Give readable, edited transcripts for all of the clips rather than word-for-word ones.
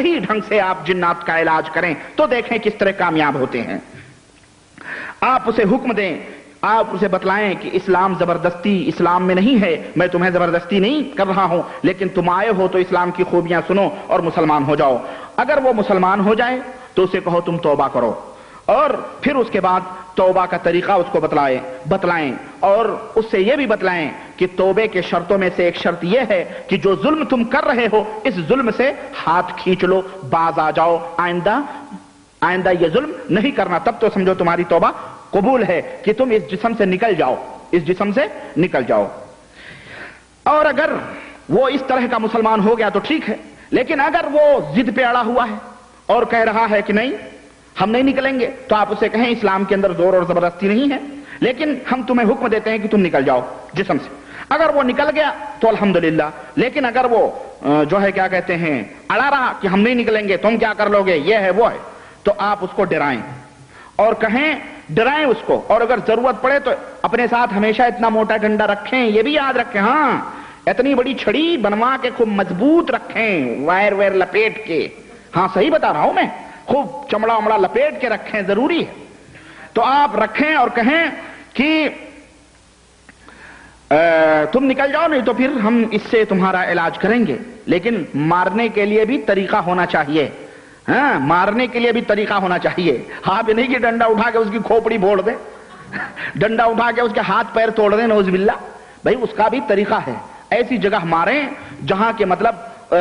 صحیح ڈھنگ سے آپ جنات کا علاج کریں تو دیکھیں کس طرح کامیاب ہوتے ہیں. آپ اسے حکم دیں، آپ اسے بتلائیں کہ اسلام زبردستی اسلام میں نہیں ہے، میں تمہیں زبردستی نہیں کر رہا ہوں، لیکن تم آئے ہو تو اسلام کی خوبیاں سنو اور مسلمان ہو جاؤ. اگر وہ مسلمان ہو جائے تو اسے کہو تم توبہ کرو، اور پھر اس کے بعد توبہ کا طریقہ اس کو بتلائیں، اور اس سے یہ بھی بتلائیں کہ توبے کے شرطوں میں سے ایک شرط یہ ہے کہ جو ظلم تم کر رہے ہو اس ظلم سے ہاتھ کھینچ لو، باز آ جاؤ، آئندہ یہ ظلم نہیں کرنا، تب تو سمجھو تمہاری توبہ قبول ہے کہ تم اس جسم سے نکل جاؤ. اور اگر وہ اس طرح کا مسلمان ہو گیا تو ٹھیک ہے، لیکن اگر وہ ضد پہ اڑا ہوا ہے اور کہہ رہا ہے کہ نہیں ہم نہیں نکلیں گے، تو آپ اسے کہیں اسلام کے اندر زور اور زبردستی نہیں ہے، لیکن ہم تمہیں حکم دیتے ہیں کہ تم نکل جاؤ جسم سے. اگر وہ نکل گیا تو الحمدللہ، لیکن اگر وہ جو ہے کیا کہتے ہیں اڑا رہا کہ ہم نہیں نکلیں گے، تم کیا کر لو گے، یہ ہے وہ ہے، تو آپ اس کو ڈرائیں اور کہیں ڈرائیں اس کو. اور اگر ضرورت پڑے تو اپنے ساتھ ہمیشہ اتنا موٹا ڈنڈا رکھیں، یہ بھی یاد رکھیں، ہاں اتنی بڑی چھڑی بنوا کے خوب مضبوط رکھیں، وائر لپیٹ کے، ہاں صحیح بتا رہا ہوں میں، خوب چمڑا ومڑا لپیٹ کے رکھیں، ضروری ہے. تو آپ رکھیں اور کہیں کہ تم نکل جاؤ، نہیں تو پھر ہم اس سے تمہارا علاج کریں گے. لیکن مارنے کے لیے بھی طریقہ ہونا چاہیے، ہاں مارنے کے لیے بھی طریقہ ہونا چاہیے. ہاں بھی نہیں کہ ڈنڈا اٹھا کے اس کی کھوپڑی پھوڑ دے، ڈنڈا اٹھا کے اس کے ہاتھ پیر توڑ دیں، نعوذ باللہ. بھائی اس کا بھی طریقہ ہے. ایسی جگہ ماریں جہاں کے مطلب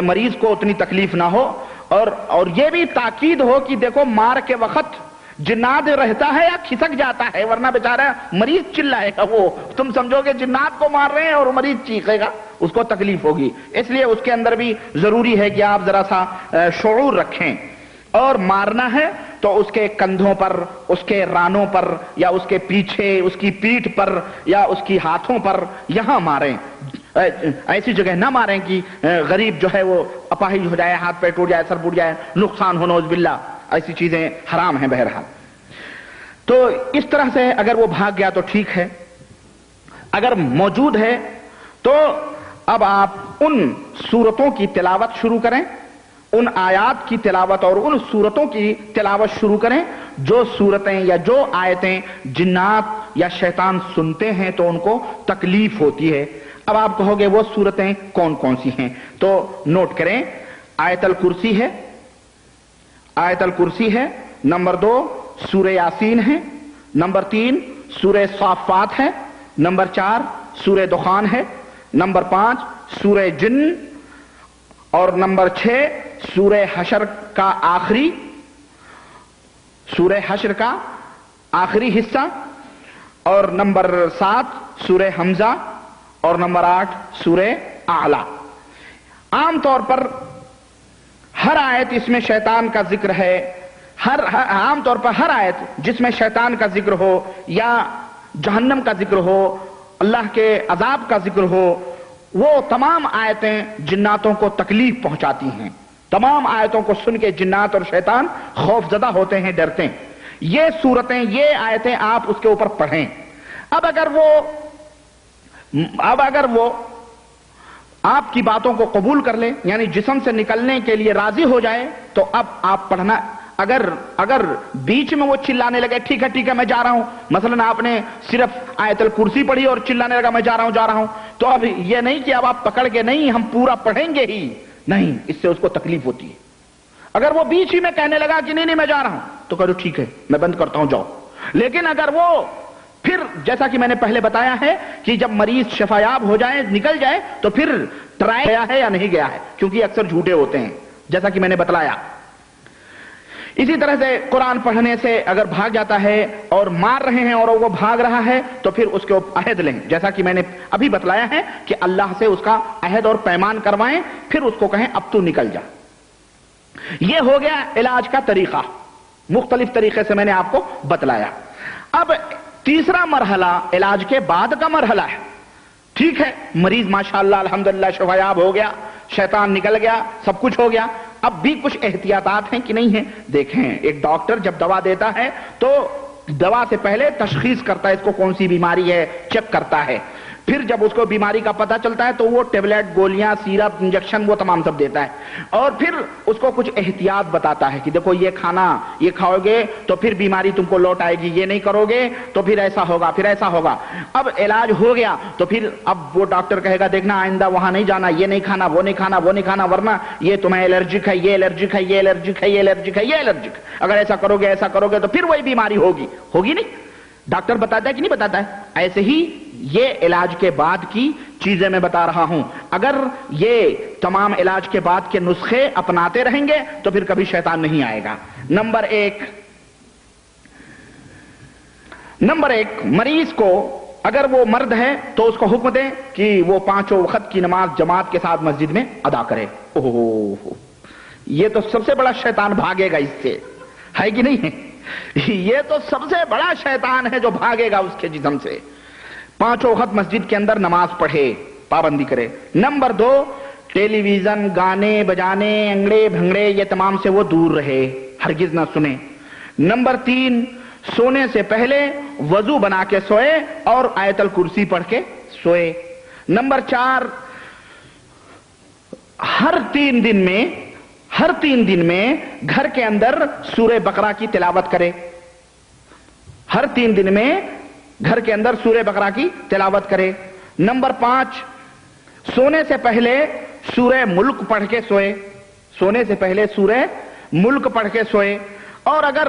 مریض کو اتنی تکلیف نہ ہو، اور یہ بھی تاکید ہو کہ دیکھو مار کے وقت جنات رہتا ہے یا کھسک جاتا ہے، ورنہ بیچارہ مریض چلائے گا، وہ تم سمجھو کہ جنات کو مار رہے ہیں اور مریض چیخے گا، اس کو تکلیف ہوگی. اس لیے اس کے اندر بھی ضروری ہے کہ آپ ذرا سا شعور رکھیں. اور مارنا ہے تو اس کے کندھوں پر، اس کے رانوں پر، یا اس کے پیچھے، اس کی پیٹھ پر، یا اس کی ہاتھوں پر، یہاں ماریں. ایسی جگہ نہ ماریں کہ غریب جو ہے وہ اپاہج ہو جائے، ہاتھ پیر ٹوٹ جائے، سر پھوٹ جائے، نقصان ہو، نعوذ باللہ. ایسی چیزیں حرام ہیں بہرحال. تو اس طرح سے اگر وہ بھاگ گیا تو ٹھیک ہے. اگر موجود ہے تو اب آپ ان سورتوں کی تلاوت شروع کریں، ان آیات کی تلاوت اور ان سورتوں کی تلاوت شروع کریں جو سورتیں یا جو آیتیں جنات یا شیطان سنتے ہیں تو ان کو تکلیف ہوتی ہے. اب آپ کہو گے وہ سورتیں کون کون سی ہیں، تو نوٹ کریں. آیت الکرسی ہے، آیت الکرسی ہے. نمبر 2 سورہ یاسین ہے. نمبر 3 سورہ صافات ہے. نمبر 4 سورہ دخان ہے. نمبر 5 سورہ جن. اور نمبر 6 سورہ حشر کا آخری حصہ. اور نمبر 7 سورہ حمزہ. اور نمبر 8 سورہ اعلی. عام طور پر ہر آیت اس میں شیطان کا ذکر ہے. عام طور پر ہر آیت جس میں شیطان کا ذکر ہو یا جہنم کا ذکر ہو، اللہ کے عذاب کا ذکر ہو، وہ تمام آیتیں جناتوں کو تکلیف پہنچاتی ہیں. تمام آیتوں کو سن کے جنات اور شیطان خوف زدہ ہوتے ہیں، ڈرتے ہیں. یہ سورتیں، یہ آیتیں آپ اس کے اوپر پڑھیں. اب اگر وہ آپ کی باتوں کو قبول کر لے، یعنی جسم سے نکلنے کے لیے راضی ہو جائے، تو اب آپ پڑھنا. اگر بیچ میں وہ چلانے لگے ٹھیک ہے میں جا رہا ہوں، مثلا آپ نے صرف آیت الکرسی پڑھی اور چلانے لگا میں جا رہا ہوں، تو اب یہ نہیں کہ اب آپ پکڑ کے نہیں ہم پورا پڑھیں گے ہی نہیں، اس سے اس کو تکلیف ہوتی ہے. اگر وہ بیچ ہی میں کہنے لگا کہ نہیں میں جا رہا ہوں، تو کہو ٹھیک ہے میں بند کرتا ہوں، جاؤ. لیکن اگر وہ پھر جیسا کہ میں نے پہلے بتایا ہے کہ جب مریض شفایاب ہو جائے، نکل جائے، تو پھر ٹرائی گیا ہے یا نہیں گیا ہے، کیونکہ اکثر جھوٹے ہوتے ہیں جیسا کہ میں نے بتلایا. اسی طرح سے قرآن پڑھنے سے اگر بھاگ جاتا ہے اور مار رہے ہیں اور وہ بھاگ رہا ہے، تو پھر اس کے عہد لیں، جیسا کہ میں نے ابھی بتلایا ہے کہ اللہ سے اس کا عہد اور پیمان کروائیں، پھر اس کو کہیں اب تو نکل جا. یہ ہو گیا علاج کا طریقہ، مختلف طریقے سے میں نے آپ کو بتلایا. اب تیسرا مرحلہ علاج کے بعد کا مرحلہ ہے. ٹھیک ہے مریض ماشاءاللہ الحمدللہ شفایاب ہو گیا، شیطان نکل گیا، سب کچھ ہو گیا. اب بھی کچھ احتیاطات ہیں کہ نہیں ہیں؟ دیکھیں، ایک ڈاکٹر جب دوا دیتا ہے تو دوا سے پہلے تشخیص کرتا ہے اس کو کون سی بیماری ہے، چیک کرتا ہے. پھر جب اس کو بیماری کا پتہ چلتا ہے تو وہ ٹیبلٹ، گولیاں، سیرپ، انجیکشن وہ تمام سب دیتا ہے، اور پھر اس کو کچھ احتیاط بتاتا ہے کہ دیکھو یہ کھانا، یہ کھاؤ گے تو پھر بیماری تم کو لوٹ آئے گی، یہ نہیں کرو گے تو پھر ایسا ہوگا، پھر ایسا ہوگا۔ اب علاج ہو گیا تو پھر اب وہ ڈاکٹر کہے گا دیکھنا آئندہ وہاں نہیں جانا، یہ نہیں کھانا، وہ نہیں کھانا، وہ نہیں کھانا، ورنہ یہ تمہیں الرجک ہے، یہ الرجک ہے، یہ الرجک ہے، یہ الرجک ہے، یہ الرجک، اگر ایسا کرو گے، ایسا کرو گے تو پھر وہی بیماری ہوگی نہیں؟ ڈاکٹر بتاتا ہے کہ نہیں بتاتا ہے؟ ایسے ہی یہ علاج کے بعد کی چیزیں میں بتا رہا ہوں، اگر یہ تمام علاج کے بعد کے نسخے اپناتے رہیں گے تو پھر کبھی شیطان نہیں آئے گا۔ نمبر ایک مریض کو اگر وہ مرد ہے تو اس کو حکم دیں کہ وہ 5 وقت کی نماز جماعت کے ساتھ مسجد میں ادا کرے۔ یہ تو سب سے بڑا شیطان بھاگے گا اس سے، ہے کہ نہیں ہے؟ یہ تو سب سے بڑا شیطان ہے جو بھاگے گا اس کے جسم سے۔ 5 وقت مسجد کے اندر نماز پڑھے، پابندی کرے۔ نمبر 2، ٹیلی ویژن، گانے بجانے، انگڑے بھنگڑے، یہ تمام سے وہ دور رہے، ہرگز نہ سنے۔ نمبر 3، سونے سے پہلے وضو بنا کے سوئے اور آیت الکرسی پڑھ کے سوئے۔ نمبر 4، ہر 3 دن میں گھر کے اندر سورہ بقرہ کی تلاوت کرے، ہر 3 دن میں گھر کے اندر سورہ بقرہ کی تلاوت کرے۔ نمبر 5، سونے سے پہلے سورہ ملک پڑھ کے سوئے، سونے سے پہلے سورہ ملک پڑھ کے سوئے۔ اور اگر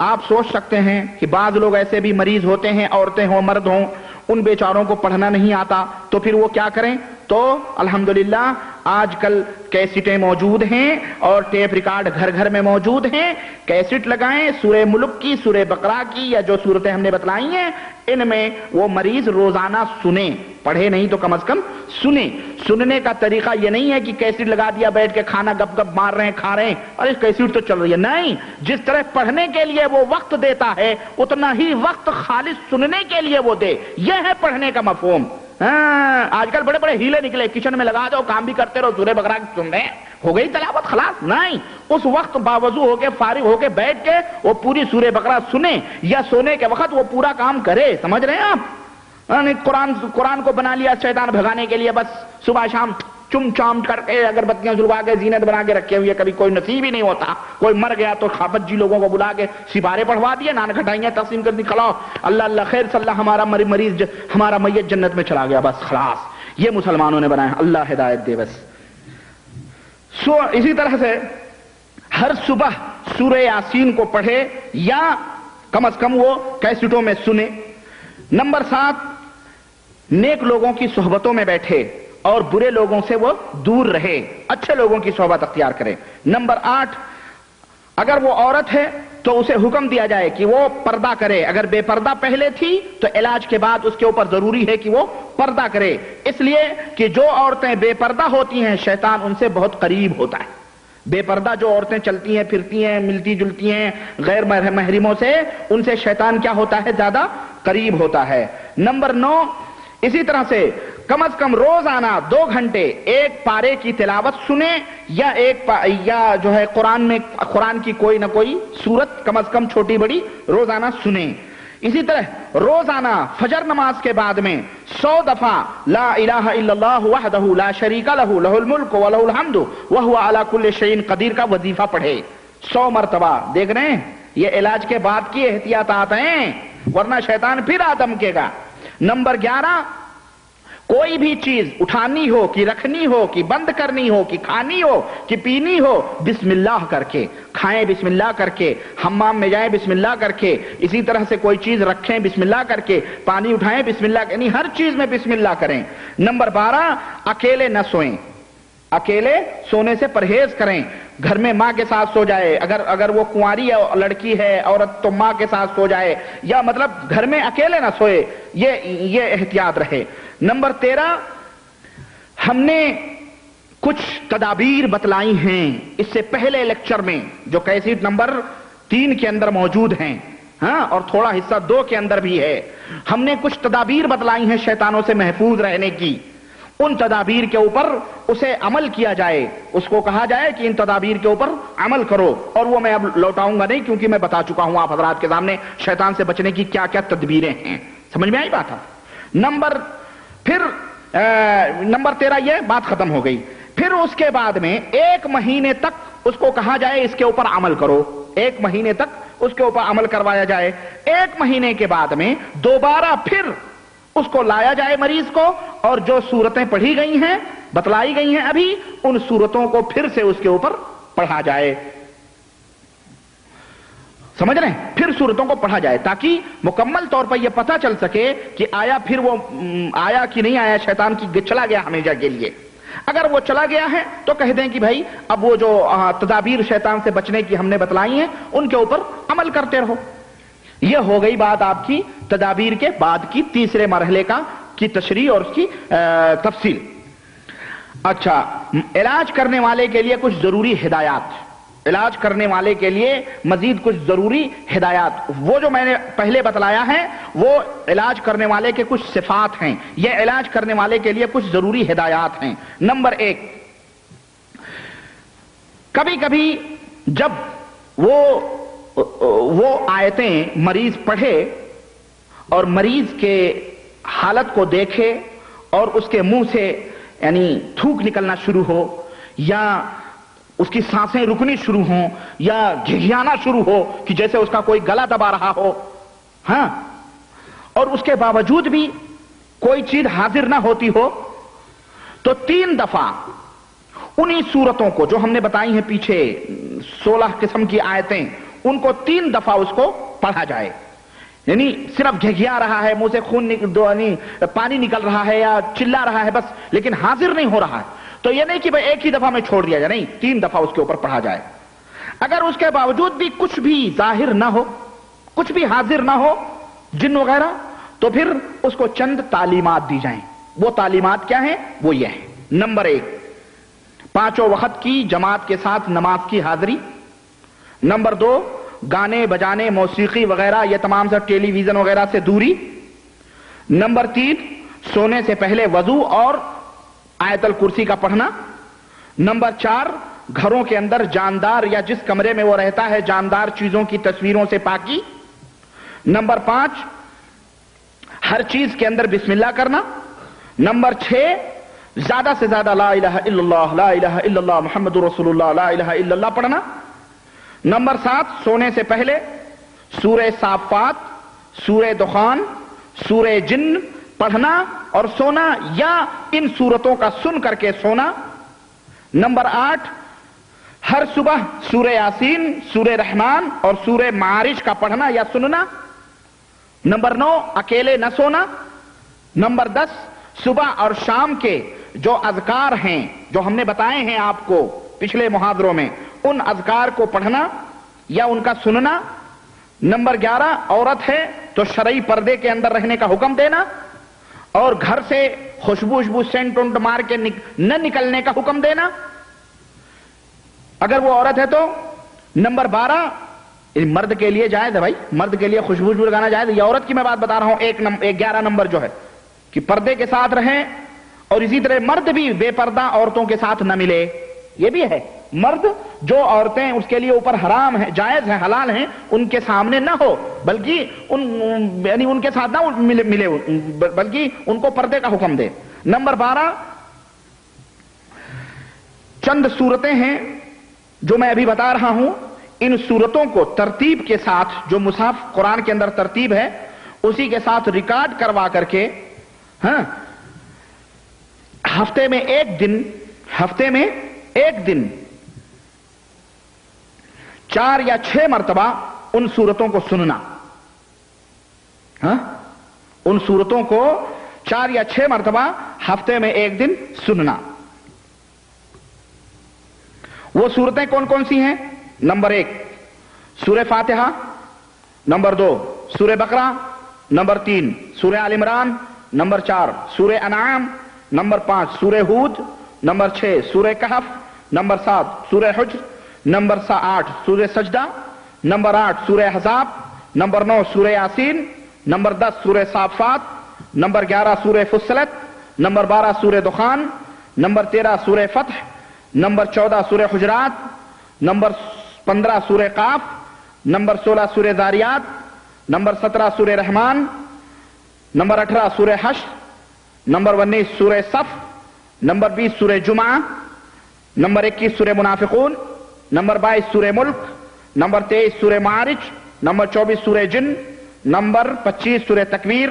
آپ سوچ سکتے ہیں کہ بعض لوگ ایسے بھی مریض ہوتے ہیں، عورتیں ہوں مرد ہوں، ان بیچاروں کو پڑھنا نہیں آتا تو پھر وہ کیا کریں؟ تو الحمدللہ آج کل کیسٹیں موجود ہیں اور ٹیپ ریکارڈ گھر گھر میں موجود ہیں، کیسٹ لگائیں سورہ ملک کی، سورہ بقرہ کی، یا جو صورتیں ہم نے بتلائی ہیں ان میں وہ مریض روزانہ سنیں، پڑھے نہیں تو کم از کم سنیں۔ سننے کا طریقہ یہ نہیں ہے کہ کیسٹ لگا دیا بیٹھ کے کھانا گپ گپ مار رہے ہیں، کھا رہے ہیں، ارے کیسٹ تو چل رہی ہے، نہیں، جس طرح پڑھنے کے لیے وہ وقت دیتا ہے اتنا ہی وقت خالص سننے کے لیے وہ دے، یہ ہے پڑھنے کا مفہوم۔ آج کل بڑے بڑے ہیلے نکلے، کچن میں لگا دو، کام بھی کرتے رہو، سورہ بقرہ سن رہے ہیں، ہو گئی تلاوت، خلاص، نہیں، اس وقت باوضو ہو کے فارغ ہو کے بیٹھ کے وہ پوری سورہ بقرہ سنے، یا سونے کے وقت وہ پورا کام کرے، سمجھ رہے ہیں آپ؟ قرآن کو بنا لیا شیطان بھگانے کے لیے، بس صبح شام چم چام کر کے اگربتیاں جلوا کے زینت بنا کے رکھے ہوئے، کبھی کوئی نصیب ہی نہیں ہوتا، کوئی مر گیا تو خافت جی لوگوں کو بلا کے سپارے پڑھوا دیے، نان کھٹائیاں تقسیم کر دی، کھلاؤ، اللہ اللہ خیر صلی اللہ، ہمارا مریض ہمارا میت جنت میں چلا گیا، بس خلاص، یہ مسلمانوں نے بنایا، اللہ ہدایت دے بس۔ اسی طرح سے ہر صبح سورہ یاسین کو پڑھے یا کم از کم وہ کیسٹوں میں سنے۔ نمبر 7، نیک لوگوں کی صحبتوں میں بیٹھے اور برے لوگوں سے وہ دور رہے، اچھے لوگوں کی صحبت اختیار کرے۔ نمبر 8، اگر وہ عورت ہے تو اسے حکم دیا جائے کہ وہ پردہ کرے، اگر بے پردہ پہلے تھی تو علاج کے بعد اس کے اوپر ضروری ہے کہ وہ پردہ کرے، اس لیے کہ جو عورتیں بے پردہ ہوتی ہیں شیطان ان سے بہت قریب ہوتا ہے۔ بے پردہ جو عورتیں چلتی ہیں پھرتی ہیں، ملتی جلتی ہیں غیر محرموں سے، ان سے شیطان کیا ہوتا ہے؟ زیادہ قریب ہوتا ہے۔ نمبر 9، اسی طرح سے کم از کم روزانہ 2 گھنٹے ایک پارے کی تلاوت سنیں، یا جو ہے قرآن کی کوئی نہ کوئی سورت کم از کم چھوٹی بڑی روزانہ سنیں۔ اسی طرح روزانہ فجر نماز کے بعد میں 100 دفعہ لا الہ الا اللہ وحدہ لا شریک لہ لہ الملک ولہ الحمد وہو علی کل شیء قدیر کا وظیفہ پڑھے 100 مرتبہ۔ دیکھ رہے ہیں یہ علاج کے بعد کی احتیاطات ہیں، ورنہ شیطان پھر دھمکے گا۔ نمبر 11، کوئی بھی چیز اٹھانی ہو کہ رکھنی ہو کہ بند کرنی ہو کہ کھانی ہو کہ پینی ہو، بسم اللہ کر کے کھائیں، بسم اللہ کر کے حمام میں جائیں، بسم اللہ کر کے، اسی طرح سے کوئی چیز رکھیں بسم اللہ کر کے، پانی اٹھائیں بسم اللہ، یعنی ہر چیز میں بسم اللہ کریں۔ نمبر 12، اکیلے نہ سوئیں، اکیلے سونے سے پرہیز کریں، گھر میں ماں کے ساتھ سو جائے، اگر وہ کنواری ہے لڑکی ہے عورت تو ماں کے ساتھ سو جائے، یا مطلب گھر میں اکیلے نہ سوئے، یہ احتیاط رہے۔ نمبر 13، ہم نے کچھ تدابیر بتلائی ہیں اس سے پہلے لیکچر میں جو کیسٹ نمبر 3 کے اندر موجود ہیں، اور تھوڑا حصہ 2 کے اندر بھی ہے، ہم نے کچھ تدابیر بتلائی ہیں شیطانوں سے محفوظ رہنے کی، ان تدابیر کے اوپر اسے عمل کیا جائے، اس کو کہا جائے کہ ان تدابیر کے اوپر عمل کرو، اور وہ میں اب لوٹاؤں گا نہیں کیونکہ میں بتا چکا ہوں آپ حضرات کے سامنے شیطان سے بچنے کی کیا کیا تدبیریں ہیں، سمجھ میں آئی بات ہے۔ نمبر پھر نمبر 13 یہ بات ختم ہو گئی. پھر اس کے بعد میں 1 مہینے تک اس کو کہا جائے اس کے اوپر عمل کرو, 1 مہینے تک اس کے اوپر عمل کروایا جائے. 1 مہینے کے بعد میں دوبارہ پھر اس کو لایا جائے مریض کو, اور جو صورتیں پڑھی گئی ہیں, بتلائی گئی ہیں ابھی, ان صورتوں کو پھر سے اس کے اوپر پڑھا جائے. سمجھ رہے ہیں؟ پھر صورتوں کو پڑھا جائے تاکہ مکمل طور پر یہ پتہ چل سکے کہ آیا پھر وہ آیا کہ نہیں آیا, شیطان کی چلا گیا ہمیشہ کے لیے. اگر وہ چلا گیا ہے تو کہہ دیں کہ بھائی اب وہ جو تدابیر شیطان سے بچنے کی ہم نے بتلائی ہیں ان کے اوپر عمل کرتے رہو. یہ ہو گئی بات آپ کی تدابیر کے بعد کی تیسرے مرحلے کی تشریح اور اس کی تفصیل. اچھا, علاج کرنے والے کے لیے کچھ ضروری ہدایات, علاج کرنے والے کے لیے مزید کچھ ضروری ہدایات. وہ جو میں نے پہلے بتلایا ہے وہ علاج کرنے والے کے کچھ صفات ہیں, یہ علاج کرنے والے کے لیے کچھ ضروری ہدایات ہیں. نمبر 1, کبھی کبھی جب وہ آیتیں مریض پڑھے اور مریض کے حالت کو دیکھے اور اس کے منہ سے یعنی تھوک نکلنا شروع ہو, یا اس کی سانسیں رکنی شروع ہوں, یا گھگھیانا شروع ہو کہ جیسے اس کا کوئی گلا دبا رہا ہو, ہاں, اور اس کے باوجود بھی کوئی چیز حاضر نہ ہوتی ہو, تو 3 دفعہ انہی صورتوں کو جو ہم نے بتائی ہیں پیچھے 16 قسم کی آیتیں, ان کو 3 دفعہ اس کو پڑھا جائے. یعنی صرف گھگھیا رہا ہے, منہ سے خون پانی نکل رہا ہے یا چلا رہا ہے بس, لیکن حاضر نہیں ہو رہا ہے, تو یہ نہیں کہ بھئی ایک ہی دفعہ میں چھوڑ دیا جائے, نہیں, 3 دفعہ اس کے اوپر پڑھا جائے. اگر اس کے باوجود بھی کچھ بھی ظاہر نہ ہو, کچھ بھی حاضر نہ ہو, جن وغیرہ, تو پھر اس کو چند تعلیمات دی جائیں. وہ تعلیمات کیا ہیں؟ وہ یہ ہیں. نمبر 1, 5 وقت کی جماعت کے ساتھ نماز کی حاضری. نمبر 2, گانے بجانے موسیقی وغیرہ یہ تمام سب ٹیلی ویژن وغیرہ سے دوری. نمبر 3, سونے سے پہلے وضو اور آیت الکرسی کا پڑھنا. نمبر 4, گھروں کے اندر جاندار یا جس کمرے میں وہ رہتا ہے جاندار چیزوں کی تصویروں سے پاکی. نمبر 5, ہر چیز کے اندر بسم اللہ کرنا. نمبر 6, زیادہ سے زیادہ لا الہ الا اللہ, لا الہ الا اللہ محمد رسول اللہ, لا الہ الا اللہ پڑھنا. نمبر 7, سونے سے پہلے سورہ صافات, سورہ دخان, سورہ جن پڑھنا اور سونا یا ان صورتوں کا سن کر کے سونا. نمبر 8, ہر صبح سورہ یاسین, سورہ رحمان اور سورہ معارج کا پڑھنا یا سننا. نمبر 9, اکیلے نہ سونا. نمبر 10, صبح اور شام کے جو اذکار ہیں جو ہم نے بتائے ہیں آپ کو پچھلے محاضروں میں, ان اذکار کو پڑھنا یا ان کا سننا. نمبر 11, عورت ہے تو شرعی پردے کے اندر رہنے کا حکم دینا اور گھر سے خوشبو سینٹ ونٹ مار کے نہ نکلنے کا حکم دینا اگر وہ عورت ہے تو. نمبر 12, مرد کے لیے جائز ہے بھائی, مرد کے لیے خوشبو لگانا جائز ہے. یہ عورت کی میں بات بتا رہا ہوں. 11 نمبر جو ہے کہ پردے کے ساتھ رہیں, اور اسی طرح مرد بھی بے پردہ عورتوں کے ساتھ نہ ملے. یہ بھی ہے, مرد جو عورتیں اس کے لیے اوپر حرام ہیں, جائز ہیں, حلال ہیں, ان کے سامنے نہ ہو, بلکہ یعنی ان کے ساتھ نہ ملے, بلکہ ان کو پردے کا حکم دے. نمبر 12, چند صورتیں ہیں جو میں ابھی بتا رہا ہوں, ان صورتوں کو ترتیب کے ساتھ, جو مصحف قرآن کے اندر ترتیب ہے اسی کے ساتھ ریکارڈ کروا کر کے, ہاں, ہفتے میں ایک دن 4 یا 6 مرتبہ ان صورتوں کو سننا. ہاں, ان صورتوں کو 4 یا 6 مرتبہ ہفتے میں ایک دن سننا. وہ صورتیں کون کون سی ہیں؟ نمبر 1, سورہ فاتحہ. نمبر 2, سورہ بقرہ. نمبر 3, سورہ آل عمران. نمبر 4, سورہ انعام. نمبر 5, سورہ ہود. نمبر 6, سورہ کہف. نمبر 7, سورہ حجر. نمبر 8, سورہ سجدہ. نمبر 8, سورہ احزاب. نمبر 9, سورہ یاسین. نمبر 10, سورہ صافات. نمبر 11, سورہ فصلت. نمبر 12, سورہ دخان. نمبر 13, سورہ فتح. نمبر 14, سورہ حجرات. نمبر 15, سورہ قاف. نمبر 16, سورہ ذاریات. نمبر 17, سورہ رحمان. نمبر 18, سورہ حشر. نمبر 19 سورہ صف، نمبر 20 سورہ جمعہ، نمبر 21 سورہ منافقون، نمبر 22 سورہ ملک، نمبر 23 سورہ معارج، نمبر 24 سورہ جن، نمبر 25 سورہ تکویر،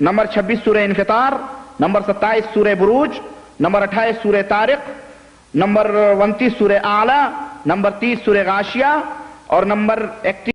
نمبر 26 سورہ انفطار، نمبر 27 سورہ بروج، نمبر 28 سورہ طارق، نمبر 29 سورہ اعلی، نمبر 30 سورہ غاشیہ اور نمبر 31